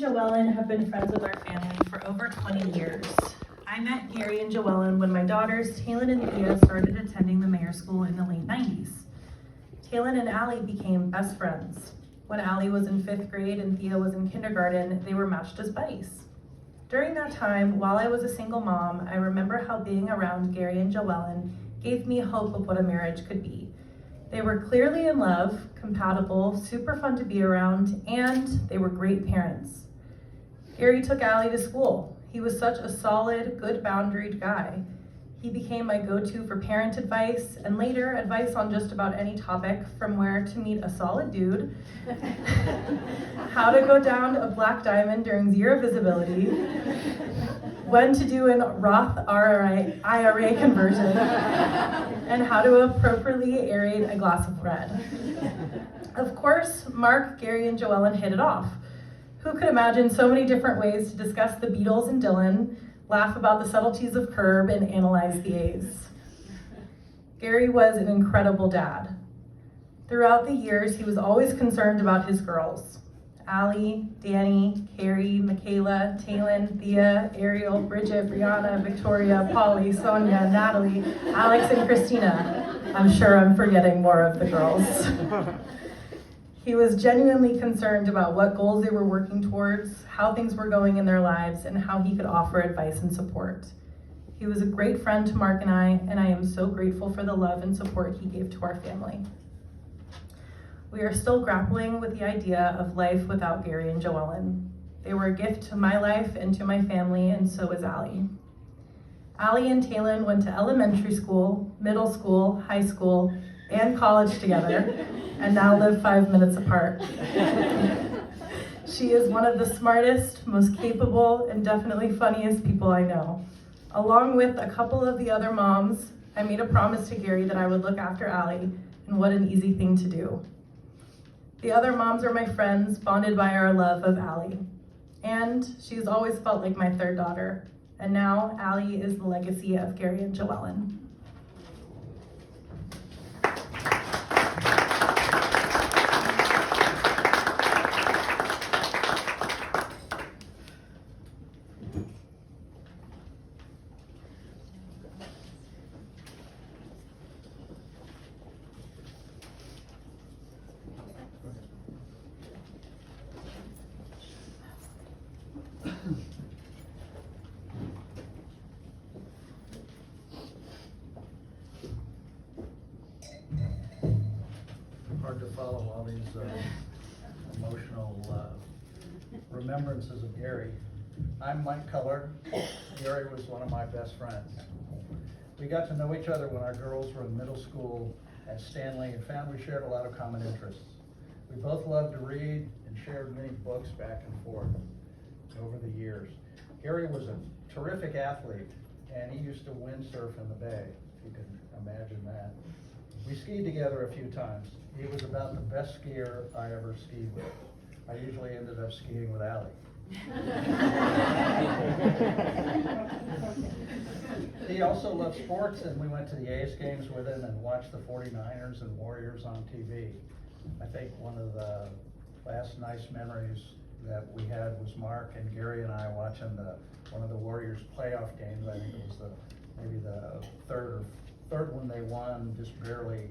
and Joellen have been friends with our family for over 20 years. I met Gary and Joellen when my daughters, Taylin and Thea, started attending the Mayer School in the late 90s. Taylin and Allie became best friends. When Allie was in 5th grade and Thea was in kindergarten, they were matched as buddies. During that time, while I was a single mom, I remember how being around Gary and Joellen gave me hope of what a marriage could be. They were clearly in love, compatible, super fun to be around, and they were great parents. Gary took Allie to school. He was such a solid, good boundaried guy. He became my go-to for parent advice, and later advice on just about any topic, from where to meet a solid dude, how to go down a black diamond during zero visibility, when to do an Roth IRA conversion, and how to appropriately aerate a glass of red. Of course, Mark, Gary, and Joellen hit it off. Who could imagine so many different ways to discuss the Beatles and Dylan, laugh about the subtleties of Curb, and analyze the A's? Gary was an incredible dad. Throughout the years, he was always concerned about his girls. Allie, Danny, Carrie, Michaela, Taylin, Thea, Ariel, Bridget, Brianna, Victoria, Polly, Sonia, Natalie, Alex, and Christina. I'm sure I'm forgetting more of the girls. He was genuinely concerned about what goals they were working towards, how things were going in their lives, and how he could offer advice and support. He was a great friend to Mark and I am so grateful for the love and support he gave to our family. We are still grappling with the idea of life without Gary and Joellen. They were a gift to my life and to my family, and so is Allie. Allie and Taylin went to elementary school, middle school, high school, and college together, and now live 5 minutes apart. She is one of the smartest, most capable, and definitely funniest people I know. Along with a couple of the other moms, I made a promise to Gary that I would look after Allie, and what an easy thing to do. The other moms are my friends, bonded by our love of Allie. And she's always felt like my third daughter. And now Allie is the legacy of Gary and Joellen. Hard to follow all these emotional remembrances of Gary. I'm Mike Culler. Gary was one of my best friends. We got to know each other when our girls were in middle school at Stanley and found we shared a lot of common interests. We both loved to read and shared many books back and forth over the years. Gary was a terrific athlete, and he used to windsurf in the bay, if you can imagine that. We skied together a few times. He was about the best skier I ever skied with. I usually ended up skiing with Allie. He also loved sports, and we went to the A's games with him and watched the 49ers and Warriors on TV. I think one of the last nice memories that we had was Mark and Gary and I watching one of the Warriors playoff games. I think it was maybe the third one they won, just barely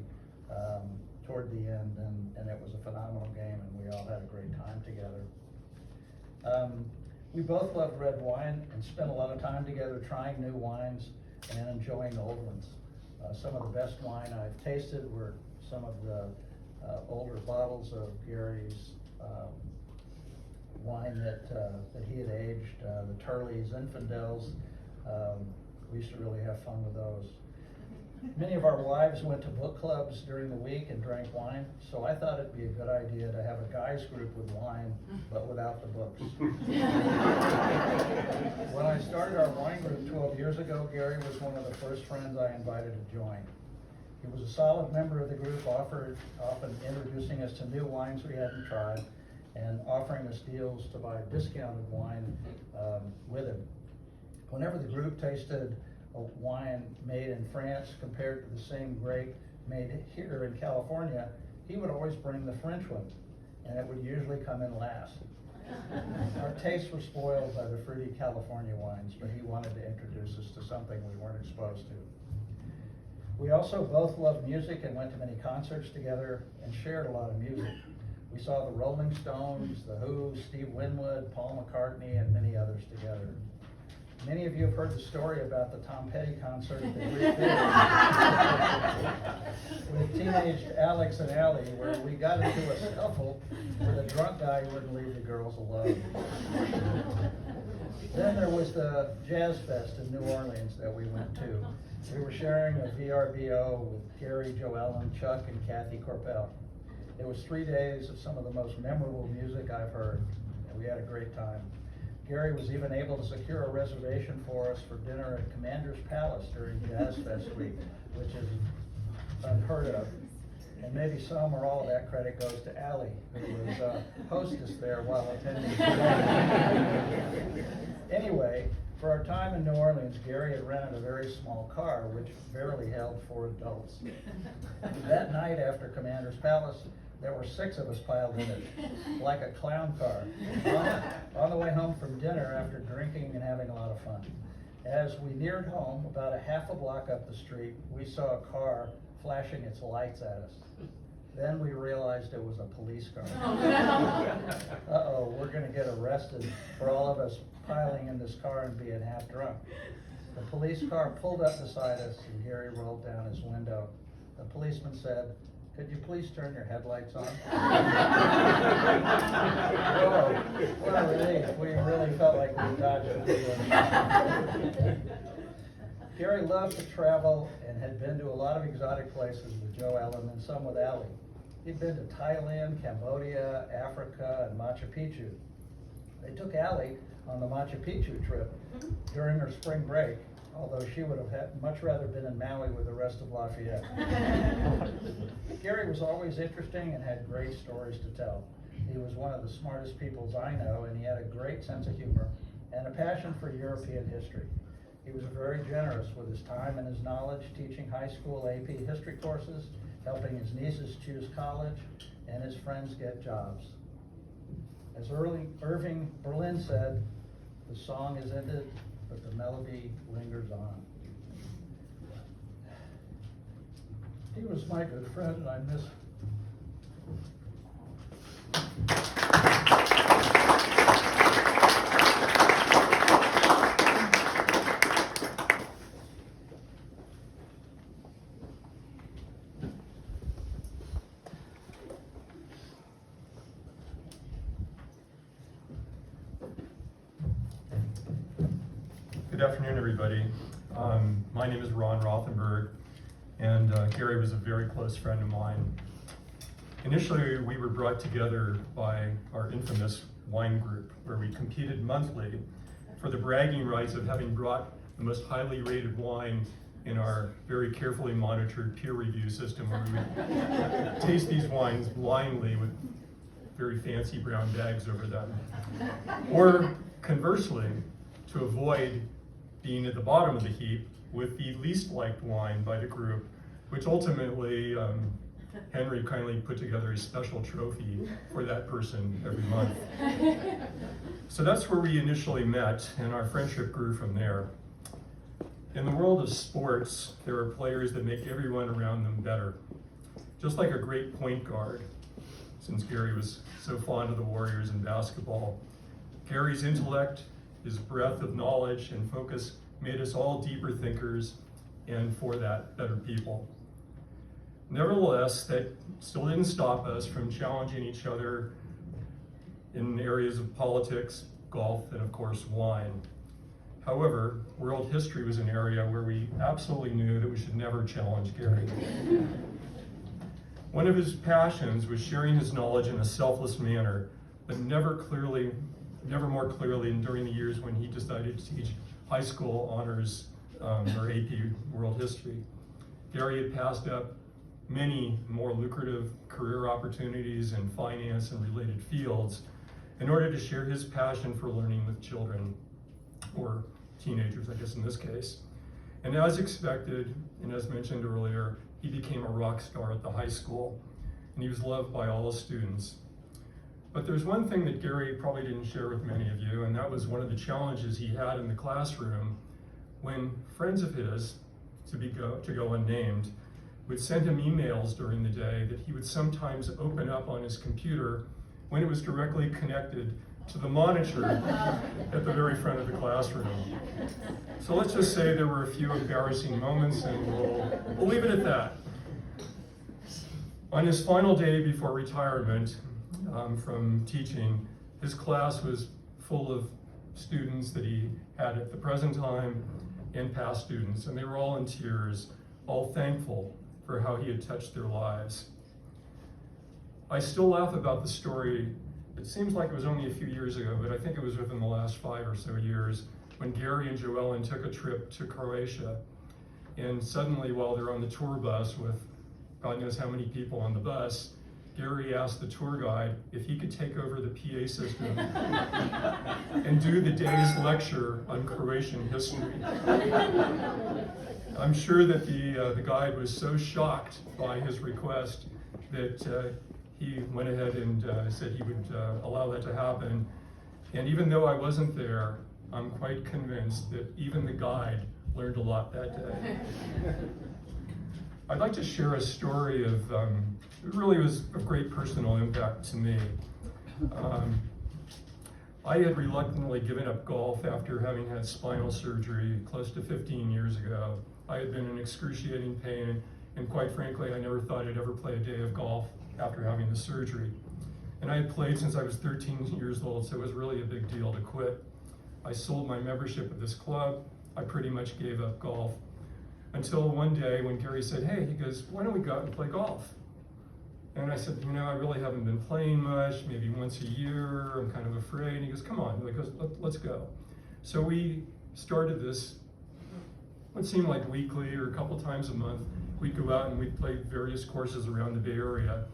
toward the end, and it was a phenomenal game, and we all had a great time together. We both loved red wine and spent a lot of time together trying new wines and enjoying old ones. Some of the best wine I've tasted were some of the older bottles of Gary's wine that he had aged, the Turleys, Infidels. We used to really have fun with those. Many of our wives went to book clubs during the week and drank wine, so I thought it'd be a good idea to have a guys group with wine, but without the books. When I started our wine group 12 years ago, Gary was one of the first friends I invited to join. He was a solid member of the group, often introducing us to new wines we hadn't tried and offering us deals to buy discounted wine with him. Whenever the group tasted a wine made in France compared to the same grape made here in California, he would always bring the French one, and it would usually come in last. Our tastes were spoiled by the fruity California wines, but he wanted to introduce us to something we weren't exposed to. We also both loved music and went to many concerts together and shared a lot of music. We saw the Rolling Stones, The Who, Steve Winwood, Paul McCartney, and many others together. Many of you have heard the story about the Tom Petty concert at the Greek Theater with teenage Alex and Allie, where we got into a scuffle with a drunk guy who wouldn't leave the girls alone. Then there was the Jazz Fest in New Orleans that we went to. We were sharing a VRBO with Gary, Joellen, Chuck, and Kathy Corpel. It was 3 days of some of the most memorable music I've heard, and we had a great time. Gary was even able to secure a reservation for us for dinner at Commander's Palace during Jazz Fest week, which is unheard of. And maybe some or all of that credit goes to Allie, who was hostess there while attending. Anyway, for our time in New Orleans, Gary had rented a very small car, which barely held 4 adults. That night after Commander's Palace, there were 6 of us piled in it, like a clown car, on the way home from dinner after drinking and having a lot of fun. As we neared home, about a half a block up the street, we saw a car flashing its lights at us. Then we realized it was a police car. Uh-oh, we're gonna get arrested for all of us piling in this car and being half drunk. The police car pulled up beside us and Gary rolled down his window. The policeman said, "Could you please turn your headlights on?" Whoa, what a relief. We really felt like we dodged a bullet. Gary loved to travel and had been to a lot of exotic places with Joellen and some with Allie. He'd been to Thailand, Cambodia, Africa, and Machu Picchu. They took Allie on the Machu Picchu trip during her spring break, although she would have much rather been in Maui with the rest of Lafayette. Gary was always interesting and had great stories to tell. He was one of the smartest people I know, and he had a great sense of humor and a passion for European history. He was very generous with his time and his knowledge, teaching high school AP history courses, helping his nieces choose college, and his friends get jobs. As Irving Berlin said, "The song is ended, but the melody lingers on." He was my good friend, and I miss him. Good afternoon, everybody. My name is Ron Rothenberg, and Gary was a very close friend of mine. Initially, we were brought together by our infamous wine group, where we competed monthly for the bragging rights of having brought the most highly rated wine in our very carefully monitored peer review system, where we would taste these wines blindly with very fancy brown bags over them. Or conversely, to avoid being at the bottom of the heap with the least liked wine by the group, which ultimately Henry kindly put together a special trophy for that person every month. So that's where we initially met, and our friendship grew from there. In the world of sports, there are players that make everyone around them better. Just like a great point guard, since Gary was so fond of the Warriors in basketball. Gary's intellect, his breadth of knowledge and focus made us all deeper thinkers, and for that, better people. Nevertheless, that still didn't stop us from challenging each other in areas of politics, golf, and of course, wine. However, world history was an area where we absolutely knew that we should never challenge Gary. One of his passions was sharing his knowledge in a selfless manner, but never more clearly than during the years when he decided to teach high school honors or AP world history. Gary had passed up many more lucrative career opportunities in finance and related fields in order to share his passion for learning with children, or teenagers, I guess in this case. And as expected, and as mentioned earlier, he became a rock star at the high school, and he was loved by all his students. But there's one thing that Gary probably didn't share with many of you, and that was one of the challenges he had in the classroom when friends of his, to go unnamed, would send him emails during the day that he would sometimes open up on his computer when it was directly connected to the monitor at the very front of the classroom. So let's just say there were a few embarrassing moments, and we'll leave it at that. On his final day before retirement from teaching, his class was full of students that he had at the present time and past students, and they were all in tears, all thankful for how he had touched their lives. I still laugh about the story. It seems like it was only a few years ago, but I think it was within the last 5 or so years when Gary and Joellen took a trip to Croatia. And suddenly, while they're on the tour bus with God knows how many people on the bus, Gary asked the tour guide if he could take over the PA system and do the day's lecture on Croatian history. I'm sure that the guide was so shocked by his request that he went ahead and said he would allow that to happen. And even though I wasn't there, I'm quite convinced that even the guide learned a lot that day. I'd like to share a story of, it really was of great personal impact to me. I had reluctantly given up golf after having had spinal surgery close to 15 years ago. I had been in excruciating pain, and quite frankly, I never thought I'd ever play a day of golf after having the surgery. And I had played since I was 13 years old, so it was really a big deal to quit. I sold my membership at this club. I pretty much gave up golf. Until one day when Gary said, hey, he goes, why don't we go out and play golf? And I said, I really haven't been playing much, maybe once a year, I'm kind of afraid. And he goes, come on, let's go. So we started this, what seemed like weekly or a couple times a month. We'd go out and we'd play various courses around the Bay Area.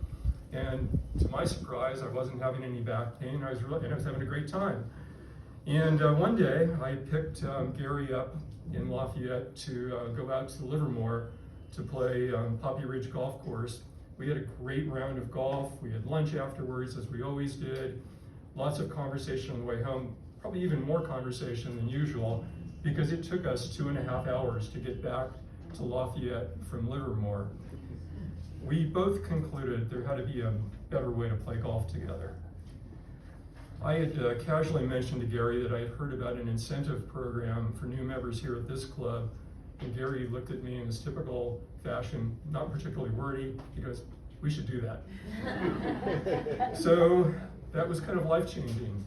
And to my surprise, I wasn't having any back pain. I was having a great time. And one day I picked Gary up in Lafayette to go out to Livermore to play Poppy Ridge Golf Course. We had a great round of golf. We had lunch afterwards, as we always did. Lots of conversation on the way home, probably even more conversation than usual, because it took us 2.5 hours to get back to Lafayette from Livermore. We both concluded there had to be a better way to play golf together. I had casually mentioned to Gary that I had heard about an incentive program for new members here at this club, and Gary looked at me in his typical fashion, not particularly wordy. He goes, we should do that. So that was kind of life-changing.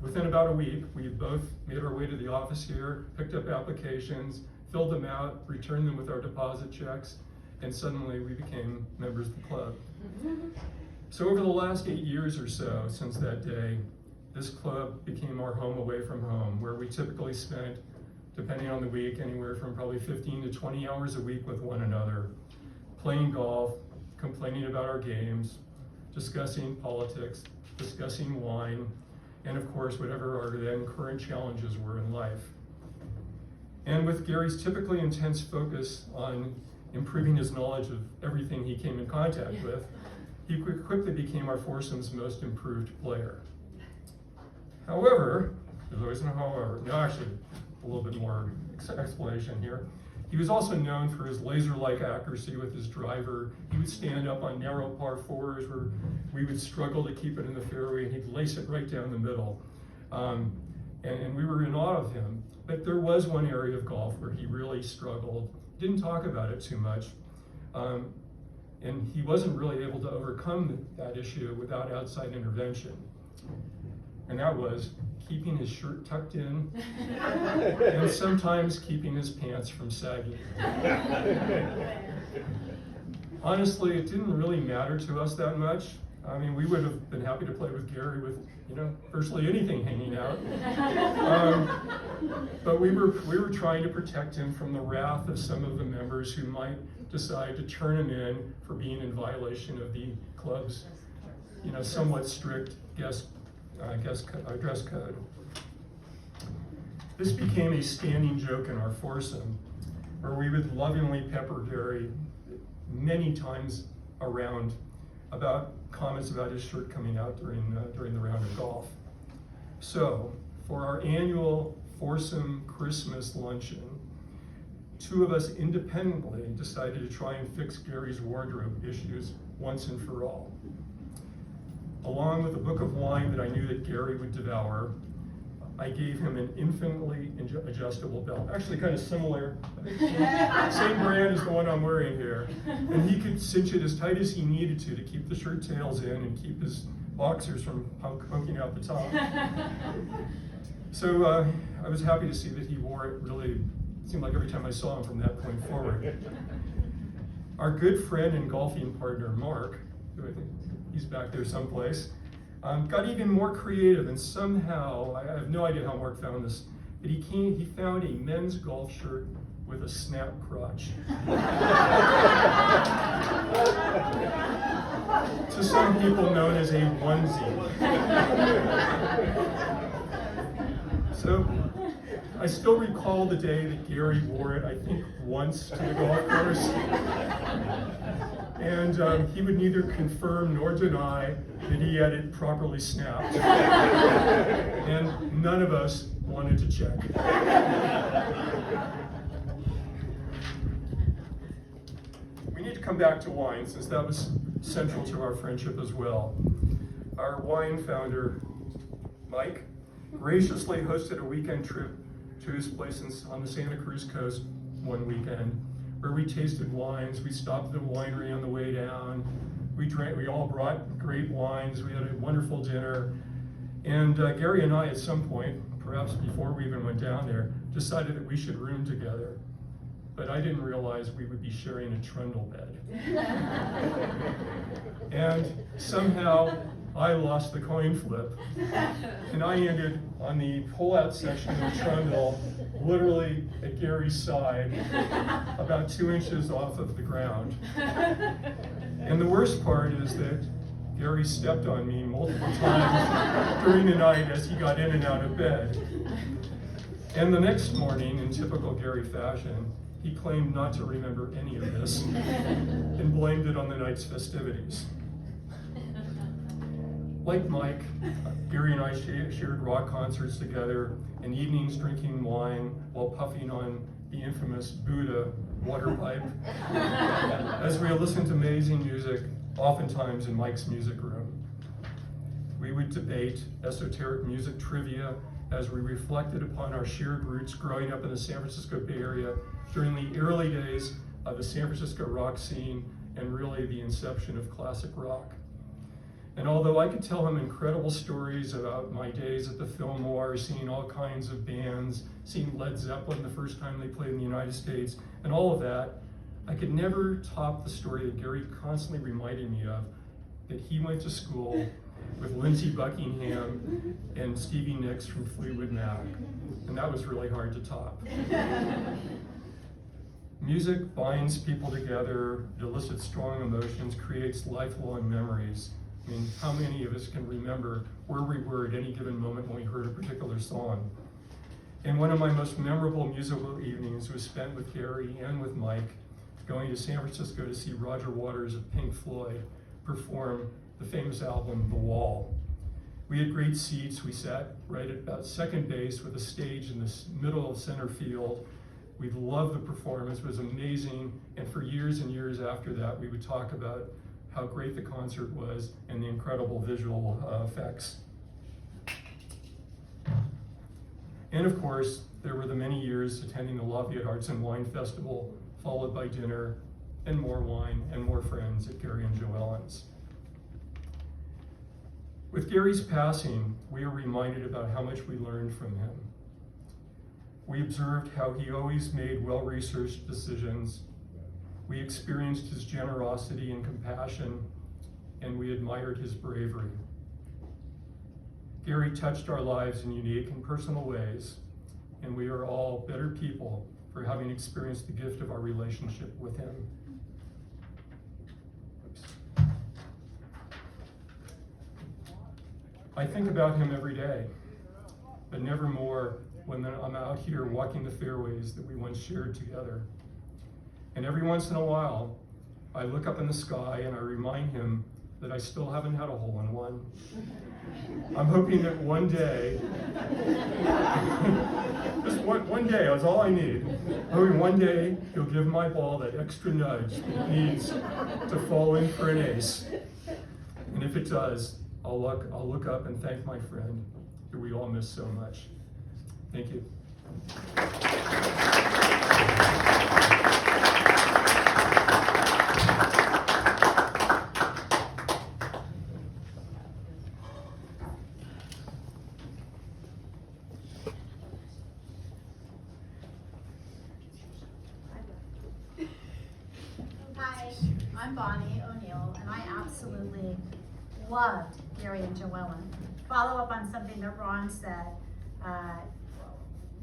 Within about a week, we both made our way to the office here, picked up applications, filled them out, returned them with our deposit checks, and suddenly we became members of the club. So over the last 8 years or so since that day, this club became our home away from home, where we typically spent, depending on the week, anywhere from probably 15 to 20 hours a week with one another, playing golf, complaining about our games, discussing politics, discussing wine, and of course, whatever our then current challenges were in life. And with Gary's typically intense focus on improving his knowledge of everything he came in contact with, he quickly became our foursome's most improved player. However, there's always no however, no, actually, a little bit more explanation here. He was also known for his laser-like accuracy with his driver. He would stand up on narrow par fours where we would struggle to keep it in the fairway, and he'd lace it right down the middle. And we were in awe of him. But there was one area of golf where he really struggled, didn't talk about it too much. And he wasn't really able to overcome that issue without outside intervention. And that was keeping his shirt tucked in and sometimes keeping his pants from sagging. Honestly, it didn't really matter to us that much. I mean, we would have been happy to play with Gary with, virtually anything hanging out. But we were trying to protect him from the wrath of some of the members who might decide to turn him in for being in violation of the club's, somewhat strict dress code. This became a standing joke in our foursome, where we would lovingly pepper Gary many times around about comments about his shirt coming out during the round of golf. So, for our annual foursome Christmas luncheon, two of us independently decided to try and fix Gary's wardrobe issues once and for all. Along with a book of wine that I knew that Gary would devour, I gave him an infinitely adjustable belt. Actually kind of similar, same brand as the one I'm wearing here. And he could cinch it as tight as he needed to keep the shirt tails in and keep his boxers from poking out the top. So I was happy to see that he wore it. Really, it seemed like every time I saw him from that point forward. Our good friend and golfing partner, Mark, who I think he's back there someplace, got even more creative, and somehow, I have no idea how Mark found this, but he found a men's golf shirt with a snap crotch. To some people known as a onesie. So, I still recall the day that Gary wore it, I think once to the golf course. And he would neither confirm nor deny that he had it properly snapped. And none of us wanted to check. We need to come back to wine, since that was central to our friendship as well. Our wine founder, Mike, graciously hosted a weekend trip to his place on the Santa Cruz coast one weekend, where we tasted wines. We stopped at the winery on the way down. We all brought great wines. We had a wonderful dinner. And Gary and I, at some point, perhaps before we even went down there, decided that we should room together. But I didn't realize we would be sharing a trundle bed. And somehow I lost the coin flip, and I ended on the pull-out section of the trundle, literally at Gary's side, about 2 inches off of the ground. And the worst part is that Gary stepped on me multiple times during the night as he got in and out of bed. And the next morning, in typical Gary fashion, he claimed not to remember any of this and blamed it on the night's festivities. Like Mike, Gary and I shared rock concerts together and evenings drinking wine while puffing on the infamous Buddha water pipe as we listened to amazing music, oftentimes in Mike's music room. We would debate esoteric music trivia as we reflected upon our shared roots growing up in the San Francisco Bay Area during the early days of the San Francisco rock scene and really the inception of classic rock. And although I could tell him incredible stories about my days at the Fillmore, seeing all kinds of bands, seeing Led Zeppelin the first time they played in the United States, and all of that, I could never top the story that Gary constantly reminded me of, that he went to school with Lindsey Buckingham and Stevie Nicks from Fleetwood Mac. And that was really hard to top. Music binds people together, it elicits strong emotions, creates lifelong memories. I mean, how many of us can remember where we were at any given moment when we heard a particular song? And one of my most memorable musical evenings was spent with Gary and with Mike going to San Francisco to see Roger Waters of Pink Floyd perform the famous album, The Wall. We had great seats. We sat right at about second base with a stage in the middle of center field. We loved the performance, it was amazing. And for years and years after that, we would talk about how great the concert was and the incredible visual effects. And of course, there were the many years attending the Lafayette Arts and Wine Festival, followed by dinner and more wine and more friends at Gary and Joellen's. With Gary's passing, we are reminded about how much we learned from him. We observed how he always made well-researched decisions. We experienced his generosity and compassion, and we admired his bravery. Gary touched our lives in unique and personal ways, and we are all better people for having experienced the gift of our relationship with him. Oops. I think about him every day, but never more when I'm out here walking the fairways that we once shared together. And every once in a while, I look up in the sky and I remind him that I still haven't had a hole-in-one. I'm hoping that one day, just one day, that's all I need. I'm hoping one day he'll give my ball that extra nudge it needs to fall in for an ace. And if it does, I'll look up and thank my friend who we all miss so much. Thank you. Hi, I'm Bonnie O'Neill, and I absolutely loved Gary and Joellen. Follow up on something that Ron said.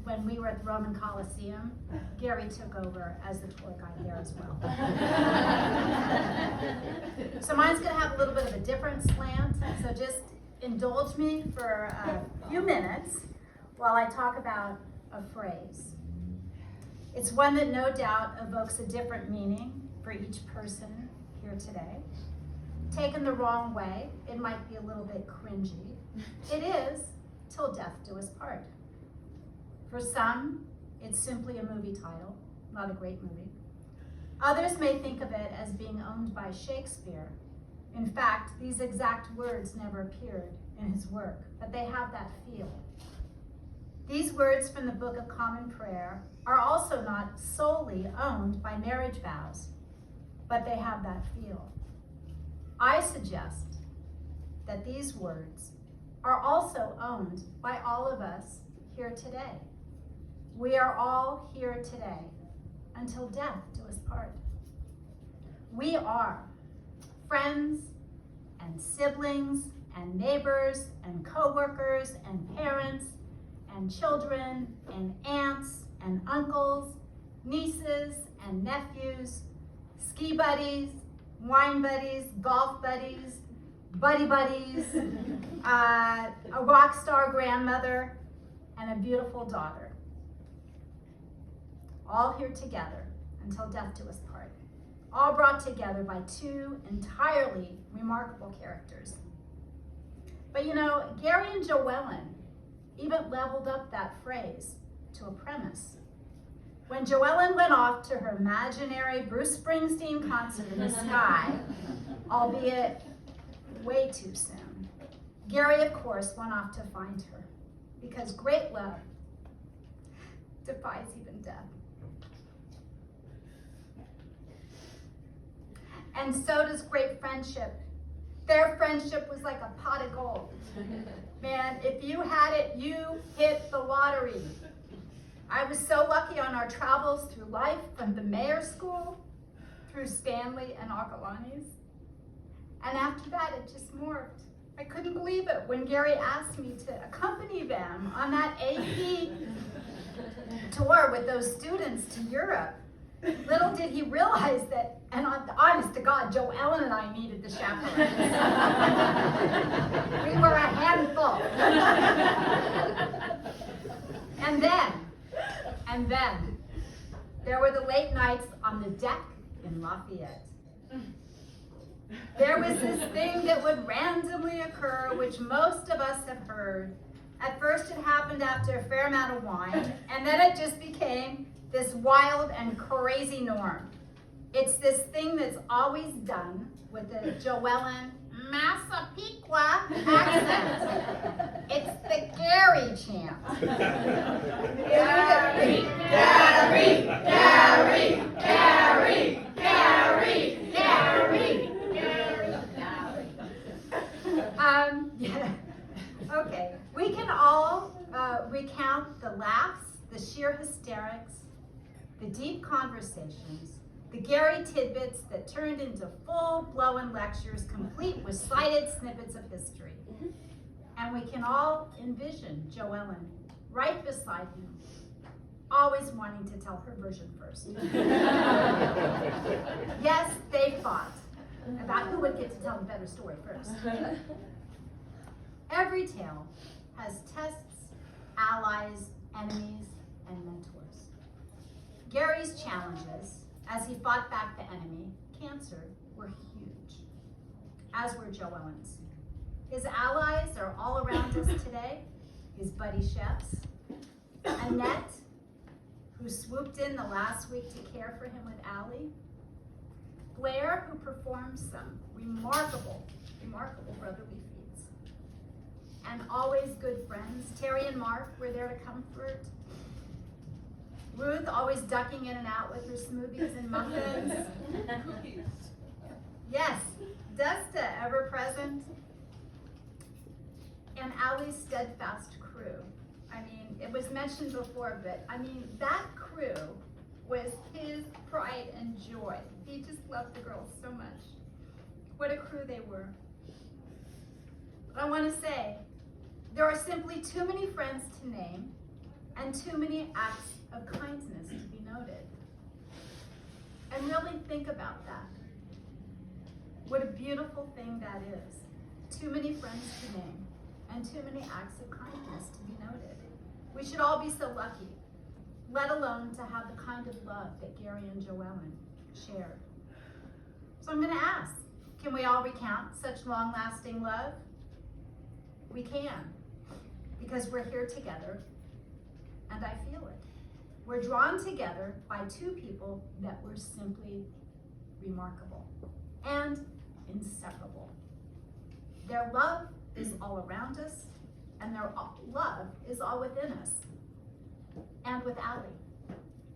When we were at the Roman Coliseum, Gary took over as the tour guide there as well. So mine's gonna have a little bit of a different slant, so just indulge me for a few minutes while I talk about a phrase. It's one that no doubt evokes a different meaning for each person here today. Taken the wrong way, it might be a little bit cringy. It is, till death do us part. For some, it's simply a movie title, not a great movie. Others may think of it as being owned by Shakespeare. In fact, these exact words never appeared in his work, but they have that feel. These words from the Book of Common Prayer are also not solely owned by marriage vows, but they have that feel. I suggest that these words are also owned by all of us here today. We are all here today until death do us part. We are friends and siblings and neighbors and co-workers and parents and children and aunts and uncles, nieces and nephews, ski buddies, wine buddies, golf buddies, buddy buddies, a rock star grandmother, and a beautiful daughter. All here together until death do us part. All brought together by two entirely remarkable characters. But you know, Gary and Joellen even leveled up that phrase to a premise. When Joellen went off to her imaginary Bruce Springsteen concert in the sky, albeit way too soon, Gary, of course, went off to find her, because great love defies even death. And so does great friendship. Their friendship was like a pot of gold. Man, if you had it, you hit the lottery. I was so lucky on our travels through life, from the Mayor School through Stanley and Acalanes. And after that, it just morphed. I couldn't believe it when Gary asked me to accompany them on that AP tour with those students to Europe. Little did he realize that, and honest to God, Joellen and I needed the chaperones. We were a handful. And then, there were the late nights on the deck in Lafayette. There was this thing that would randomly occur, which most of us have heard. At first it happened after a fair amount of wine, and then it just became this wild and crazy norm. It's this thing that's always done with the Joellen Massapequa accent. It's the Gary chant. Gary, Gary, Gary, Gary, Gary, Gary, Gary, yeah. Okay, we can all recount the laughs, the sheer hysterics, the deep conversations, the Gary tidbits that turned into full-blown lectures complete with cited snippets of history. And we can all envision Joellen right beside him, always wanting to tell her version first. Yes, they fought about who would get to tell the better story first. Every tale has tests, allies, enemies, and mentors. Gary's challenges, as he fought back the enemy, cancer, were huge. as were Joe Owens. His allies are all around us today. His buddy chefs, Annette, who swooped in the last week to care for him with Allie, Blair, who performed some remarkable brotherly feats, and always good friends. Terry and Mark were there to comfort. Ruth, always ducking in and out with her smoothies and muffins. Yes, Desta, ever present. And Allie's steadfast crew. I mean, it was mentioned before, but I mean, that crew was his pride and joy. He just loved the girls so much. What a crew they were. But I want to say, there are simply too many friends to name and too many acts of kindness to be noted. And really think about that. What a beautiful thing that is. Too many friends to name and too many acts of kindness to be noted. We should all be so lucky, let alone to have the kind of love that Gary and Joellen shared. So I'm going to ask, can we all recount such long-lasting love? We can, because we're here together, and I feel it. We're drawn together by two people that were simply remarkable and inseparable. Their love is all around us, and their love is all within us. And with Allie,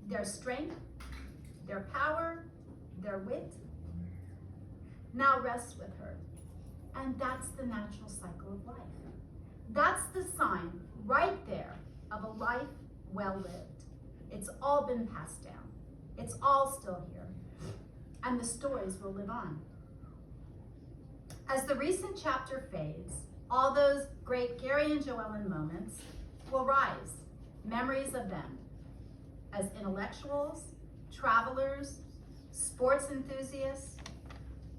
their strength, their power, their wit, now rests with her. And that's the natural cycle of life. That's the sign right there of a life well lived. It's all been passed down. It's all still here. And the stories will live on. As the recent chapter fades, all those great Gary and Joellen moments will rise, memories of them as intellectuals, travelers, sports enthusiasts,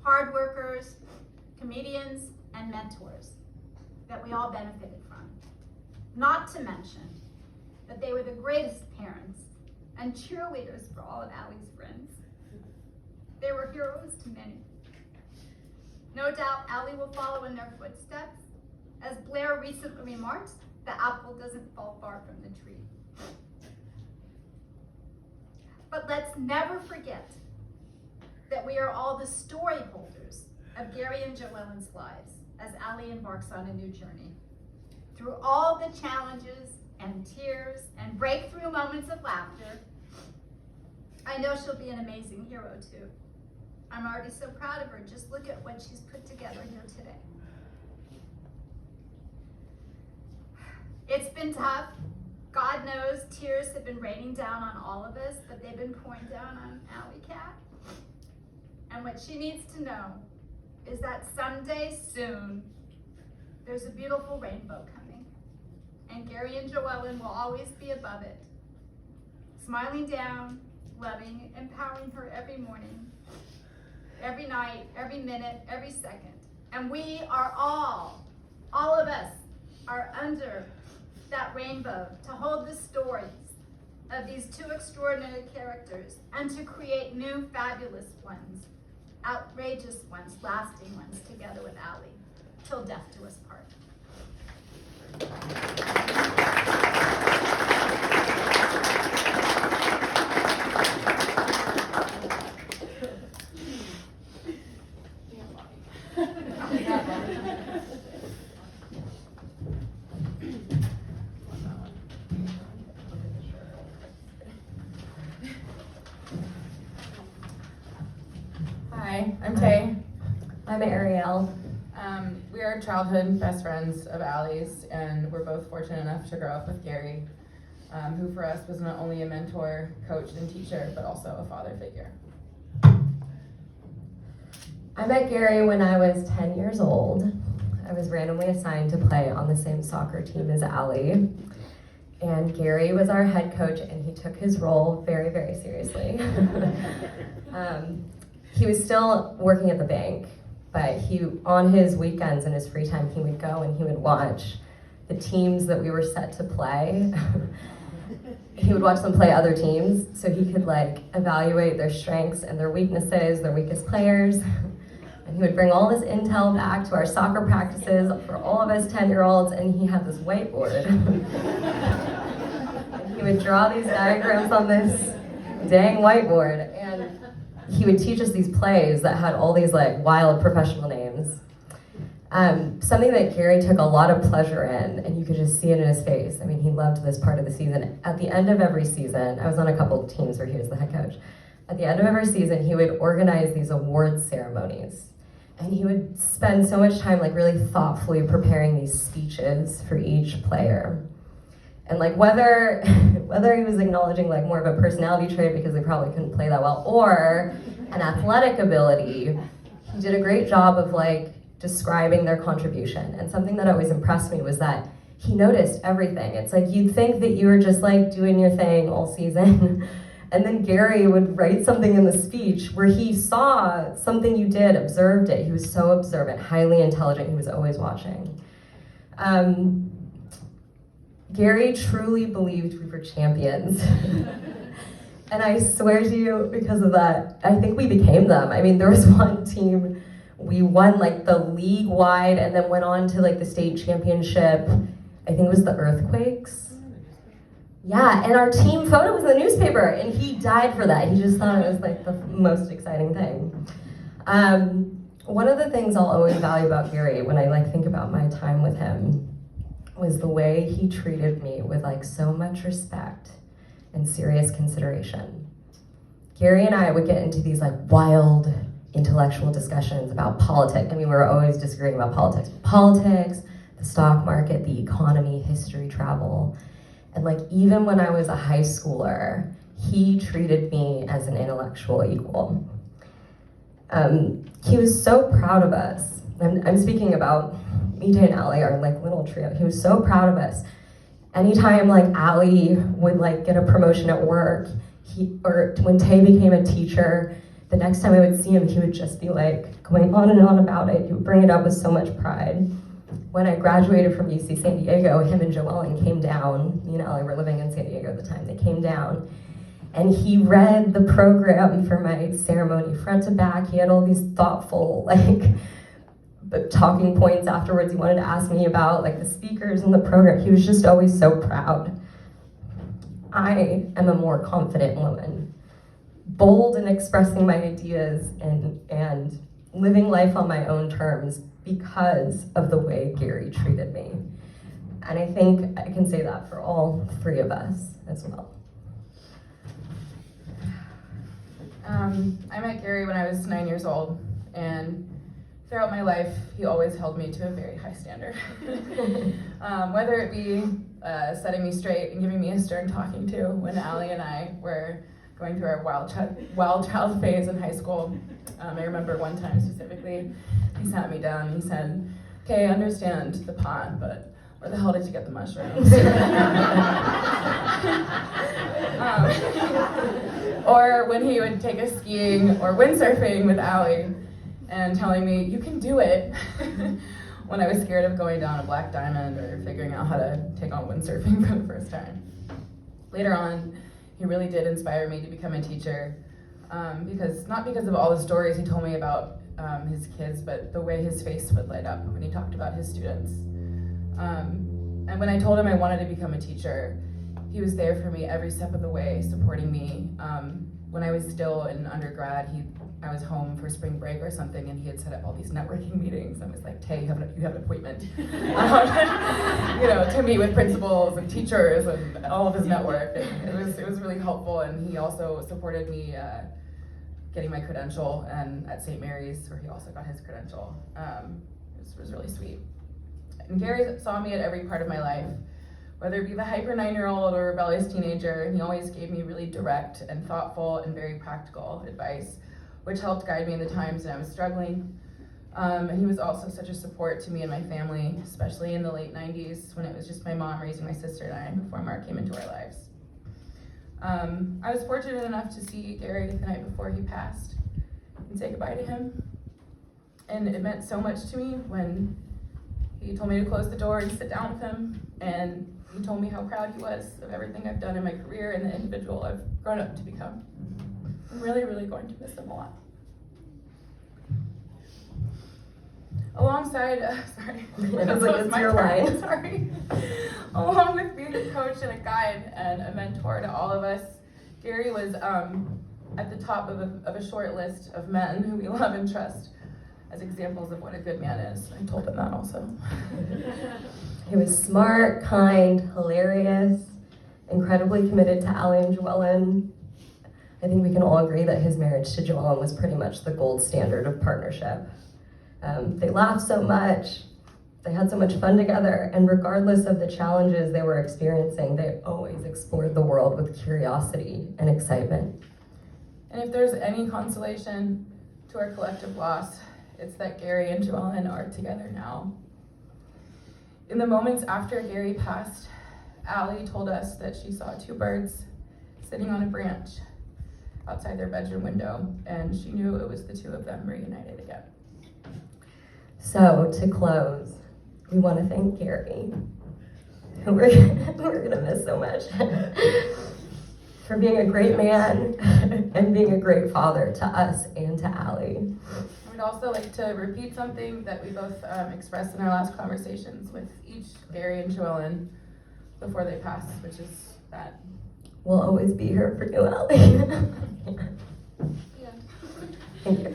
hard workers, comedians, and mentors that we all benefited from. Not to mention that they were the greatest parents and cheerleaders for all of Allie's friends. They were heroes to many. No doubt Allie will follow in their footsteps. As Blair recently remarked, the apple doesn't fall far from the tree. But let's never forget that we are all the story holders of Gary and Joellen's lives as Allie embarks on a new journey. Through all the challenges and tears and breakthrough moments of laughter, I know she'll be an amazing hero too. I'm already so proud of her. Just look at what she's put together here today. It's been tough. God knows tears have been raining down on all of us, but they've been pouring down on Allie Cat. And what she needs to know is that someday soon, there's a beautiful rainbow coming. And Gary and Joellen will always be above it, smiling down, loving, empowering her every morning, every night, every minute, every second. And we are all of us are under that rainbow to hold the stories of these two extraordinary characters and to create new fabulous ones, outrageous ones, lasting ones together with Allie, till death do us part. Hi, I'm Tay. I'm Ariel. We are childhood best friends of Allie's, and we're both fortunate enough to grow up with Gary, who for us was not only a mentor, coach, and teacher, but also a father figure. I met Gary when I was 10 years old. I was randomly assigned to play on the same soccer team as Allie. And Gary was our head coach, and he took his role very, very seriously. He was still working at the bank, but on his weekends and his free time, he would go and he would watch the teams that we were set to play. He would watch them play other teams, so he could evaluate their strengths and their weaknesses, their weakest players. And he would bring all this intel back to our soccer practices for all of us 10-year-olds, and he had this whiteboard. And he would draw these diagrams on this dang whiteboard, and he would teach us these plays that had all these like wild professional names. Something that Gary took a lot of pleasure in, and you could just see it in his face. I mean, he loved this part of the season. At the end of every season, I was on a couple of teams where he was the head coach. At the end of every season, he would organize these awards ceremonies. And he would spend so much time like really thoughtfully preparing these speeches for each player. And like whether he was acknowledging like more of a personality trait because they probably couldn't play that well, or an athletic ability, he did a great job of like describing their contribution. And something that always impressed me was that he noticed everything. It's like you'd think that you were just like doing your thing all season. And then Gary would write something in the speech where he saw something you did, observed it. He was so observant, highly intelligent. He was always watching. Gary truly believed we were champions. And I swear to you, because of that, I think we became them. I mean, there was one team, we won like the league-wide and then went on to like the state championship. I think it was the Earthquakes. Yeah, and our team photo was in the newspaper, and he died for that. He just thought it was like the most exciting thing. One of the things I'll always value about Gary when I like think about my time with him was the way he treated me with like so much respect and serious consideration. Gary and I would get into these like wild intellectual discussions about politics. I mean, we were always disagreeing about politics, the stock market, the economy, history, travel. And like, even when I was a high schooler, he treated me as an intellectual equal. He was so proud of us. I'm speaking about Mita and Allie, our like little trio. He was so proud of us. Anytime like Allie would like get a promotion at work, or when Tay became a teacher, the next time I would see him, he would just be like going on and on about it. He would bring it up with so much pride. When I graduated from UC San Diego, him and Joellen came down. Me and Allie were living in San Diego at the time. They came down, and he read the program for my ceremony front to back. He had all these thoughtful, like, talking points afterwards. He wanted to ask me about, like, the speakers and the program. He was just always so proud. I am a more confident woman, bold in expressing my ideas and living life on my own terms because of the way Gary treated me. And I think I can say that for all three of us as well. I met Gary when I was 9 years old, and throughout my life, he always held me to a very high standard. Whether it be setting me straight and giving me a stern talking to when Allie and I were going through our wild child phase in high school. I remember one time specifically, he sat me down and he said, "Okay, I understand the pond, but where the hell did you get the mushrooms?" Or when he would take us skiing or windsurfing with Allie and telling me, "You can do it," when I was scared of going down a black diamond or figuring out how to take on windsurfing for the first time. Later on, he really did inspire me to become a teacher, not because of all the stories he told me about his kids, but the way his face would light up when he talked about his students. And when I told him I wanted to become a teacher, he was there for me every step of the way, supporting me. When I was still in undergrad, I was home for spring break or something, and he had set up all these networking meetings. I was like, "Tay, you have an appointment," to meet with principals and teachers and all of his network. And it was really helpful, and he also supported me getting my credential and at St. Mary's, where he also got his credential. It was really sweet. And Gary saw me at every part of my life, whether it be the hyper 9-year-old or rebellious teenager, and he always gave me really direct and thoughtful and very practical advice, which helped guide me in the times when I was struggling. And he was also such a support to me and my family, especially in the late 90s when it was just my mom raising my sister and I before Mark came into our lives. I was fortunate enough to see Gary the night before he passed and say goodbye to him. And it meant so much to me when he told me to close the door and sit down with him, and he told me how proud he was of everything I've done in my career and the individual I've grown up to become. I'm really, really going to miss him a lot. Alongside, sorry. I was like, it's your line. Sorry. Along with being a coach and a guide and a mentor to all of us, Gary was at the top of a short list of men who we love and trust as examples of what a good man is. I told him that also. He was smart, kind, hilarious, incredibly committed to Allie and Joellen. I think we can all agree that his marriage to Joellen was pretty much the gold standard of partnership. They laughed so much, they had so much fun together, and regardless of the challenges they were experiencing, they always explored the world with curiosity and excitement. And if there's any consolation to our collective loss, it's that Gary and Joellen are together now. In the moments after Gary passed, Allie told us that she saw 2 birds sitting on a branch outside their bedroom window, and she knew it was the 2 of them reunited again. So, to close, we want to thank Gary, who we're gonna miss so much, for being a great man and being a great father to us and to Allie. I would also like to repeat something that we both expressed in our last conversations with each Gary and Joellen before they passed, which is that We'll always be here for you, Allie. yeah. Thank you.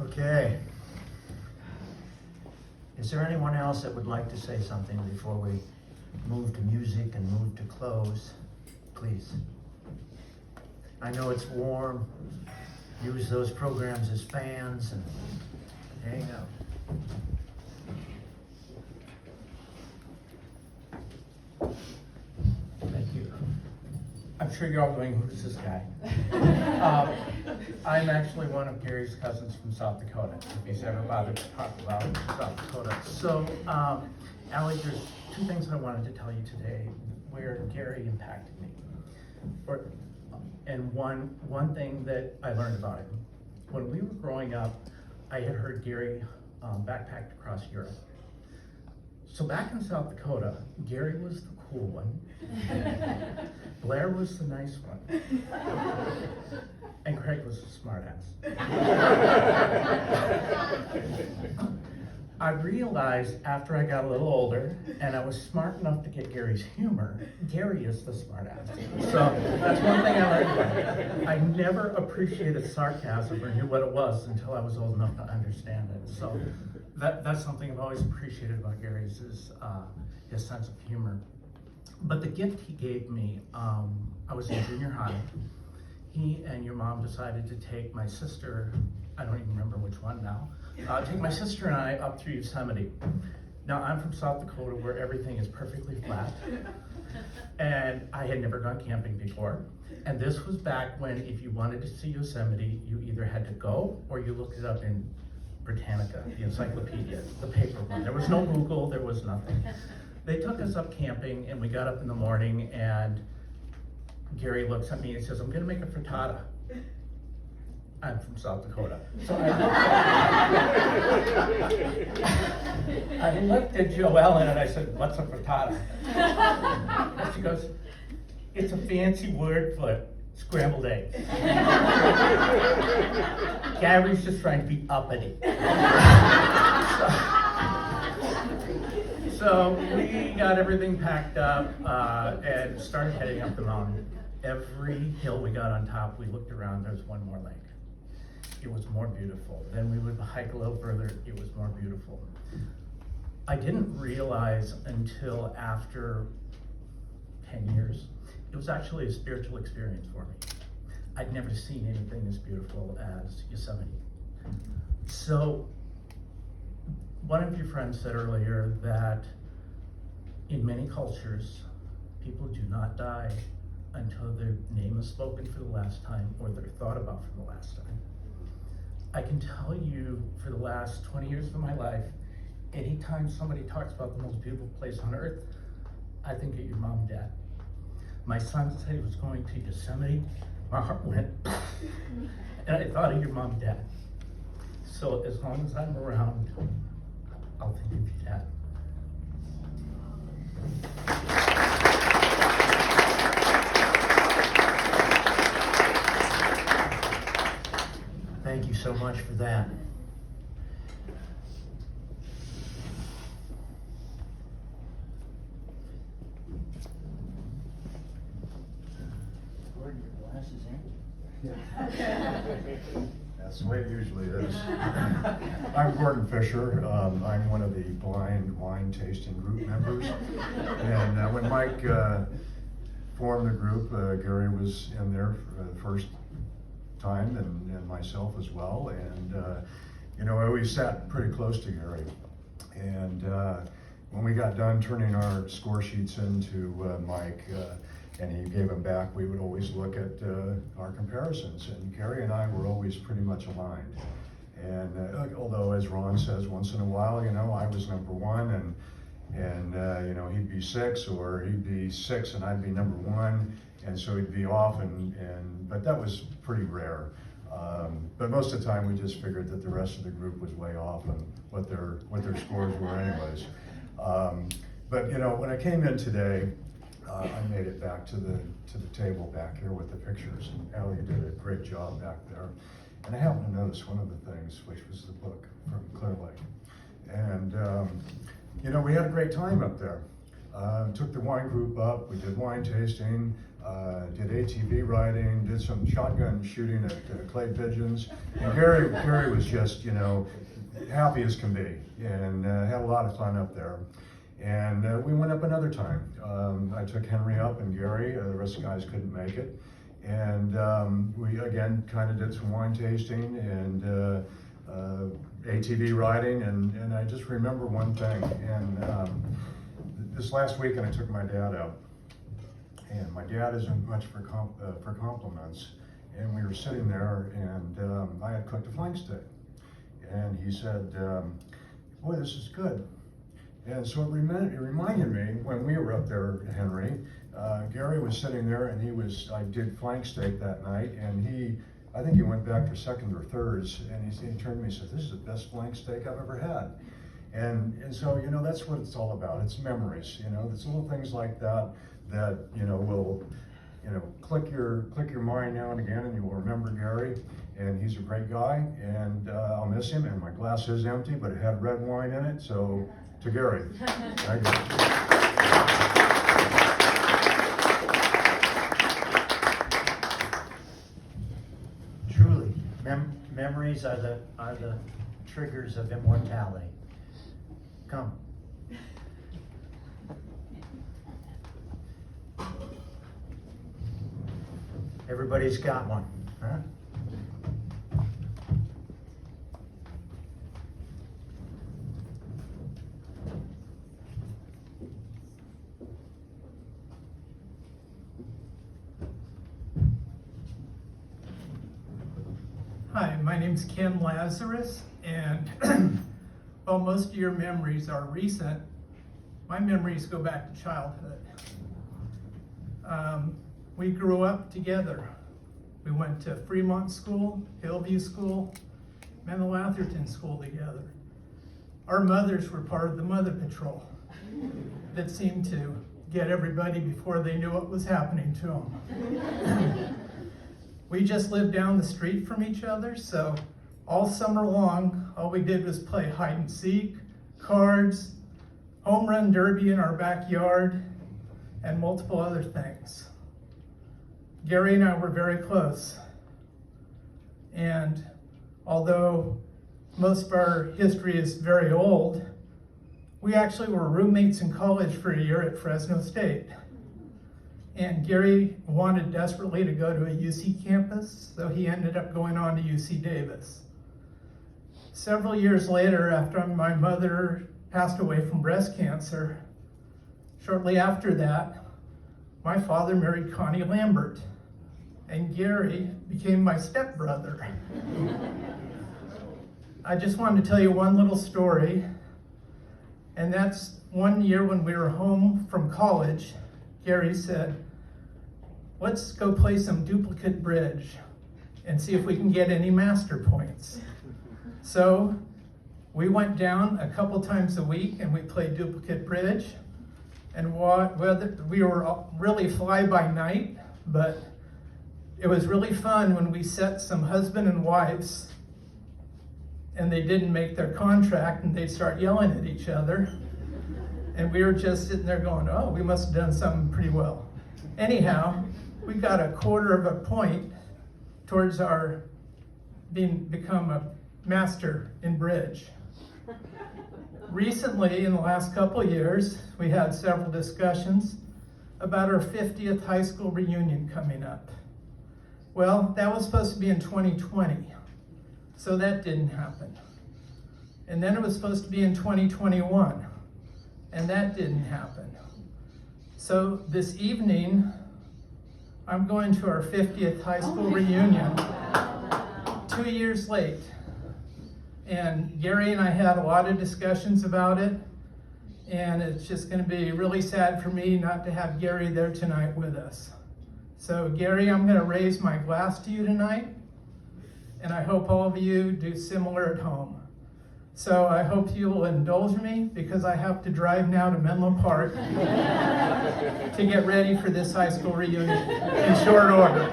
Okay. Is there anyone else that would like to say something before we move to music and move to close? Please. I know it's warm. Use those programs as fans and hang out. Thank you. I'm sure you're all going, who's this guy? I'm actually one of Gary's cousins from South Dakota, if he's ever bothered to talk about South Dakota. So, Allie, there's 2 things I wanted to tell you today where Gary impacted me. And one thing that I learned about him. When we were growing up, I had heard Gary backpacked across Europe. So back in South Dakota, Gary was the cool one. Blair was the nice one. And Craig was the smartass. I realized after I got a little older and I was smart enough to get Gary's humor, Gary is the smartass. So that's one thing I learned about him. I never appreciated sarcasm or knew what it was until I was old enough to understand it. So that's something I've always appreciated about Gary's is his sense of humor. But the gift he gave me, I was in junior high. He and your mom decided to take my sister, I don't even remember which one now, take my sister and I up through Yosemite. Now I'm from South Dakota where everything is perfectly flat. And I had never gone camping before. And this was back when if you wanted to see Yosemite, you either had to go or you looked it up in Britannica, the encyclopedia, the paper one. There was no Google, there was nothing. They took us up camping and we got up in the morning and Gary looks at me and says, I'm gonna make a frittata. I'm from South Dakota. So I looked at Joellen and I said, what's a frittata? And she goes, it's a fancy word for scrambled eggs. Gary's just trying to be uppity. So we got everything packed up and started heading up the mountain. Every hill we got on top, we looked around, there was one more lake. It was more beautiful. Then we would hike a little further, it was more beautiful. I didn't realize until after 10 years, it was actually a spiritual experience for me. I'd never seen anything as beautiful as Yosemite. So, one of your friends said earlier that in many cultures, people do not die until their name is spoken for the last time or they're thought about for the last time. I can tell you for the last 20 years of my life, anytime somebody talks about the most beautiful place on earth, I think of your mom and dad. My son said he was going to Yosemite, my heart went, and I thought of your mom and dad. So as long as I'm around, I'll give you that. Thank you so much for that. Gordon, your glasses in? That's the way it usually is. I'm Gordon Fisher. I'm one of the blind wine tasting group members. And when Mike formed the group, Gary was in there for the first time, and myself as well. And you know, I always sat pretty close to Gary. And when we got done turning our score sheets into Mike, and he gave them back, we would always look at our comparisons. And Gary and I were always pretty much aligned. And although, as Ron says, once in a while, you know, I was number one, and you know, he'd be 6, or he'd be 6 and I'd be number 1, and so he'd be off, but that was pretty rare. But most of the time, we just figured that the rest of the group was way off on what their scores were, anyways. But you know, when I came in today, I made it back to the table back here with the pictures, and Allie did a great job back there. And I happened to notice one of the things, which was the book from Clear Lake. And you know, we had a great time up there. Took the wine group up, we did wine tasting, did ATV riding, did some shotgun shooting at clay pigeons. And Gary was just, you know, happy as can be, and had a lot of fun up there. And we went up another time. I took Henry up and Gary, the rest of the guys couldn't make it. And we again kind of did some wine tasting and ATV riding, and I just remember one thing. And this last weekend I took my dad out, and my dad isn't much for compliments. And we were sitting there, and I had cooked a flank steak, and he said, "Boy, this is good." And so it reminded me when we were up there, Henry, Gary was sitting there, and I did flank steak that night, and I think he went back for second or thirds, and he turned to me and said, "This is the best flank steak I've ever had." And so, you know, that's what it's all about. It's memories, you know, it's little things like that, you know, will, you know, click your mind now and again, and you will remember Gary. And he's a great guy, and I'll miss him, and my glass is empty, but it had red wine in it, so to Gary. Thank you. Truly, memories are the triggers of immortality. Come. Everybody's got one, huh? Hi, my name's Ken Lazarus, and while most of your memories are recent, my memories go back to childhood. We grew up together. We went to Fremont School, Hillview School, Menlo Atherton School together. Our mothers were part of the Mother Patrol that seemed to get everybody before they knew what was happening to them. We just lived down the street from each other, so all summer long, all we did was play hide and seek, cards, home run derby in our backyard, and multiple other things. Gary and I were very close. And although most of our history is very old, we actually were roommates in college for a year at Fresno State. And Gary wanted desperately to go to a UC campus, so he ended up going on to UC Davis. Several years later, after my mother passed away from breast cancer, shortly after that, my father married Connie Lambert, and Gary became my stepbrother. I just wanted to tell you one little story, and that's one year when we were home from college, Gary said, "Let's go play some duplicate bridge and see if we can get any master points." So We went down a couple times a week and we played duplicate bridge. And whether we were really fly by night, but it was really fun when we set some husband and wives and they didn't make their contract and they'd start yelling at each other. And we were just sitting there going, oh, we must have done something pretty well. Anyhow, we got a 1/4 point towards our become a master in bridge. Recently, in the last couple of years, we had several discussions about our 50th high school reunion coming up. Well, that was supposed to be in 2020, so that didn't happen. And then it was supposed to be in 2021, and that didn't happen. So this evening, I'm going to our 50th high school reunion, 2 years late. And Gary and I had a lot of discussions about it, and it's just going to be really sad for me not to have Gary there tonight with us. So Gary, I'm going to raise my glass to you tonight, and I hope all of you do similar at home. So I hope you will indulge me because I have to drive now to Menlo Park to get ready for this high school reunion in short order.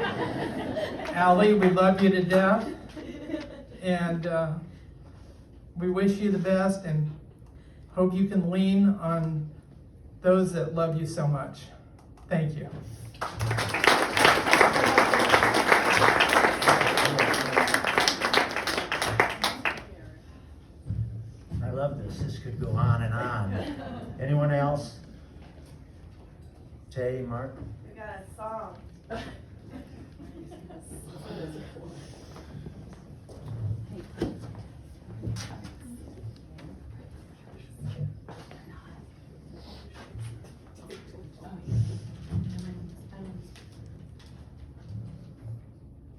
Allie, we love you to death, and we wish you the best and hope you can lean on those that love you so much. Thank you. I love this. This could go on and on. Anyone else? Jay, Mark? We got a song.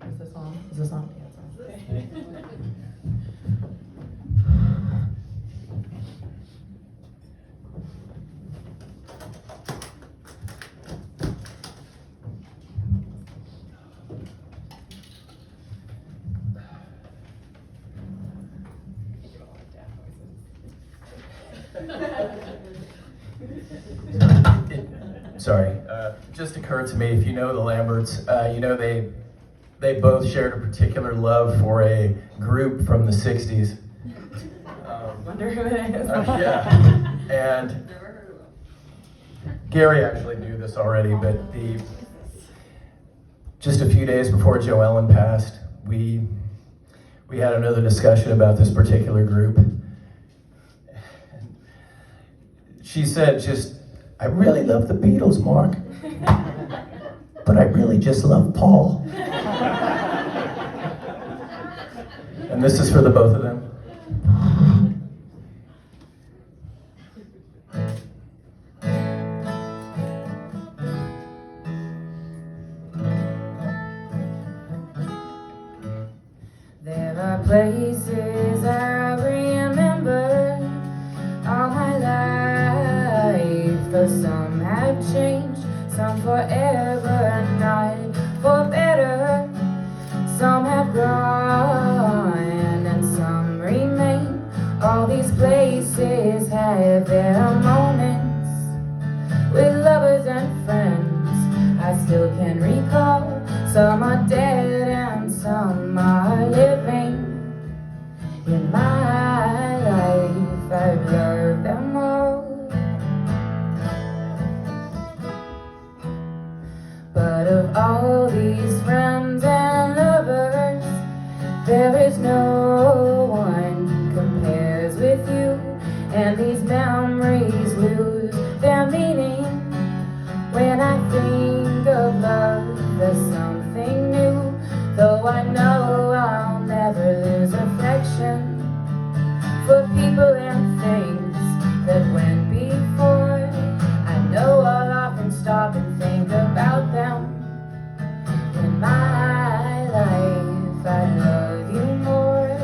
Is this on? Is this on? Yeah, it's on. Sorry, just occurred to me, if you know the Lamberts, you know they both shared a particular love for a group from the 60s. Wonder who it is. Yeah, and Gary actually knew this already, but just a few days before Joe Ellen passed, we had another discussion about this particular group. She said, I really love the Beatles, Mark, but I really just love Paul. And this is for the both of them. There are places I remember all my life, though some have changed, some forever and not for better. Some have gone and some remain. All these places have their moments with lovers and friends I still can recall. Some are dead and some are living. In my life I've loved them all, but of all these friends and lovers, there is no one compares with you. And these memories lose their meaning when I think of love. There's something new, though I know I'll never lose affection for people and things that went before. I know I'll often stop and think about them. In my life I love you more.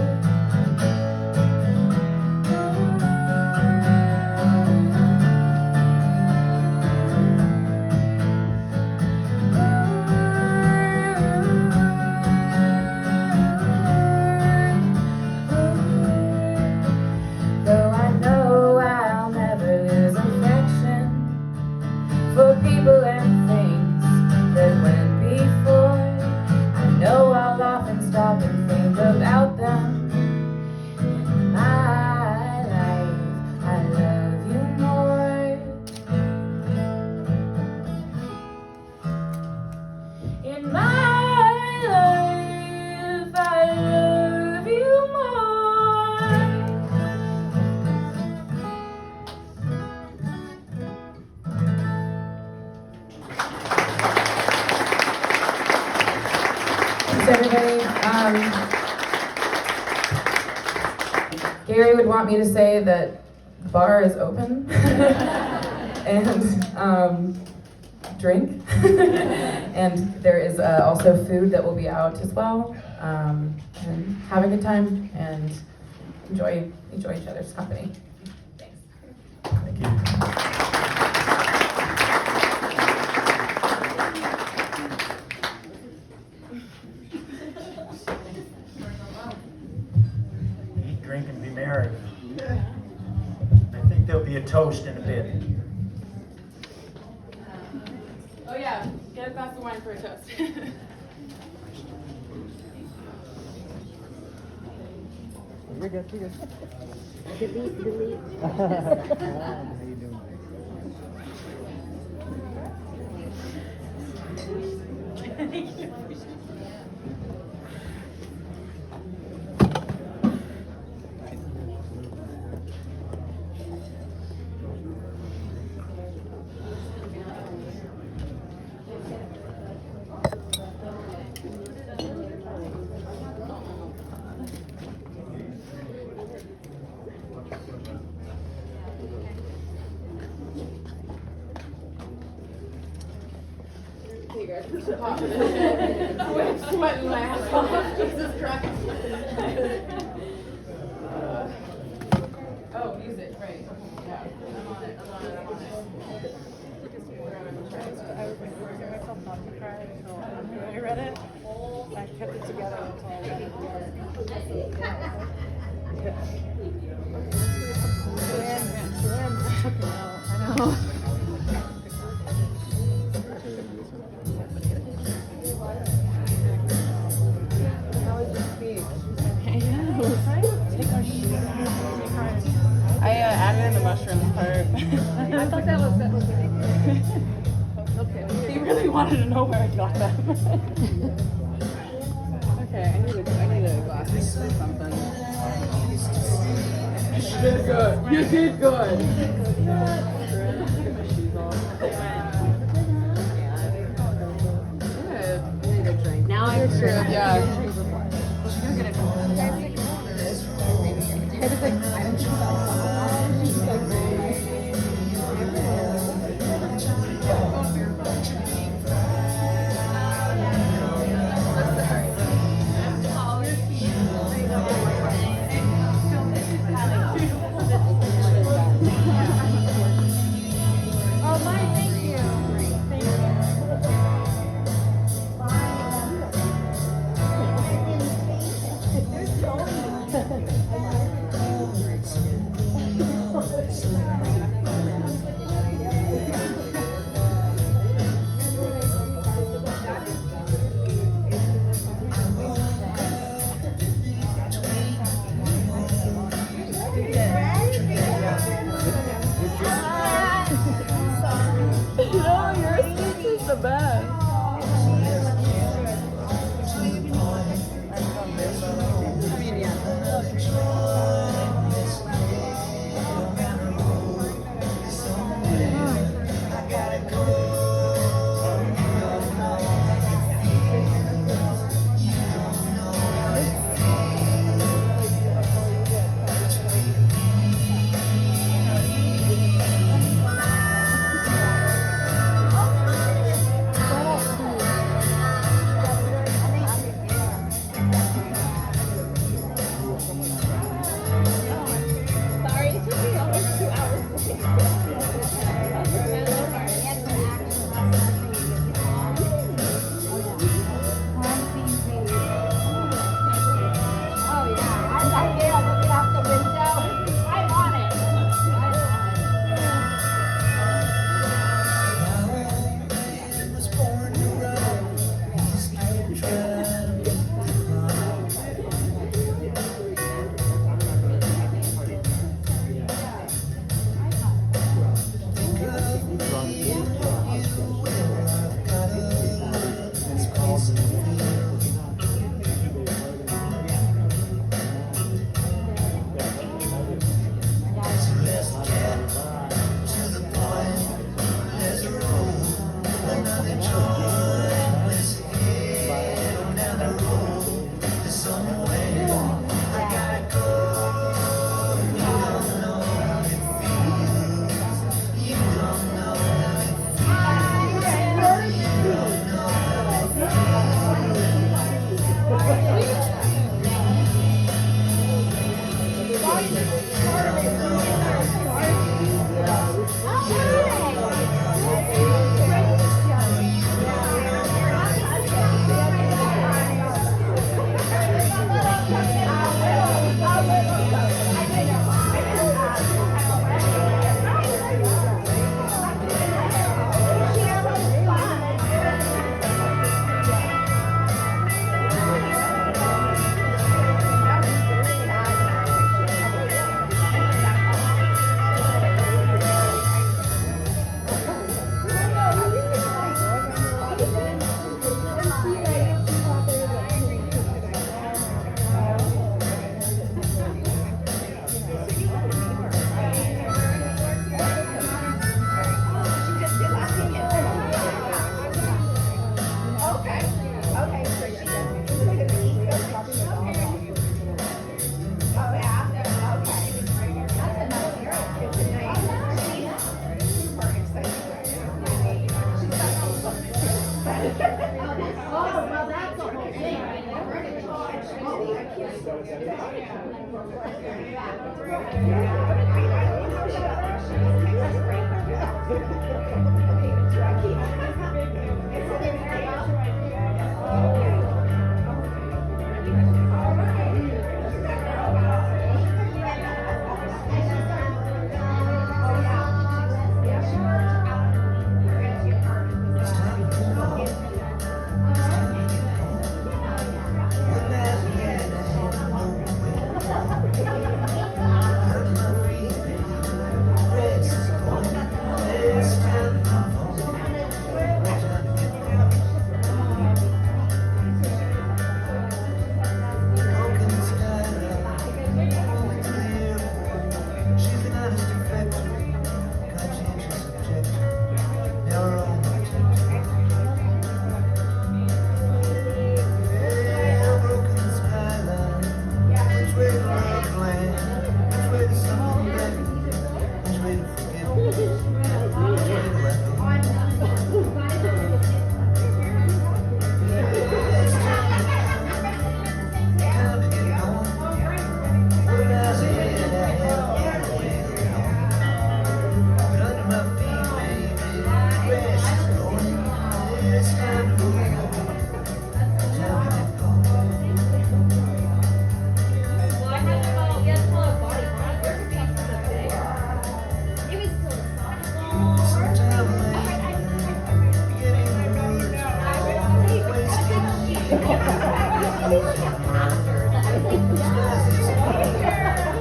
in my life, I love you more. Thanks, everybody. Gary would want me to say that the bar is open and drink. And there is also food that will be out as well. And have a good time and enjoy each other's company. Thanks. Thank you. Eat, drink, and be merry. I think there'll be a toast in a bit. Oh yeah, get a glass of wine for a toast. You're good, you're good. Delete. How you doing? I'm sweating my ass off. Jesus Christ. Oh, music, right. Yeah. I'm on it. I read it. I kept it together until I read it. I know. I added in the mushroom part. I thought that was okay. He really wanted to know where I got them. Okay, I need a glass of something. You did good. You did good. Good. Now you're true. Yeah.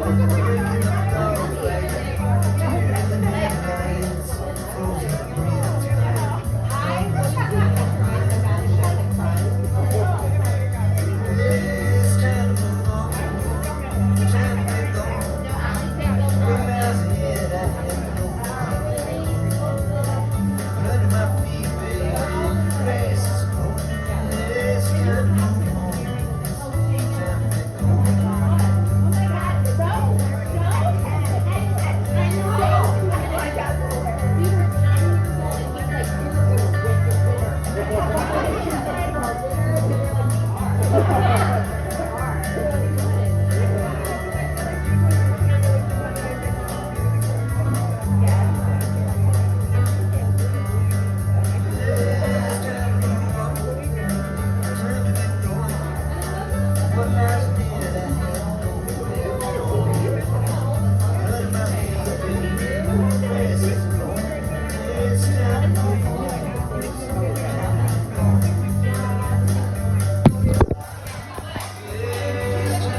Thank you.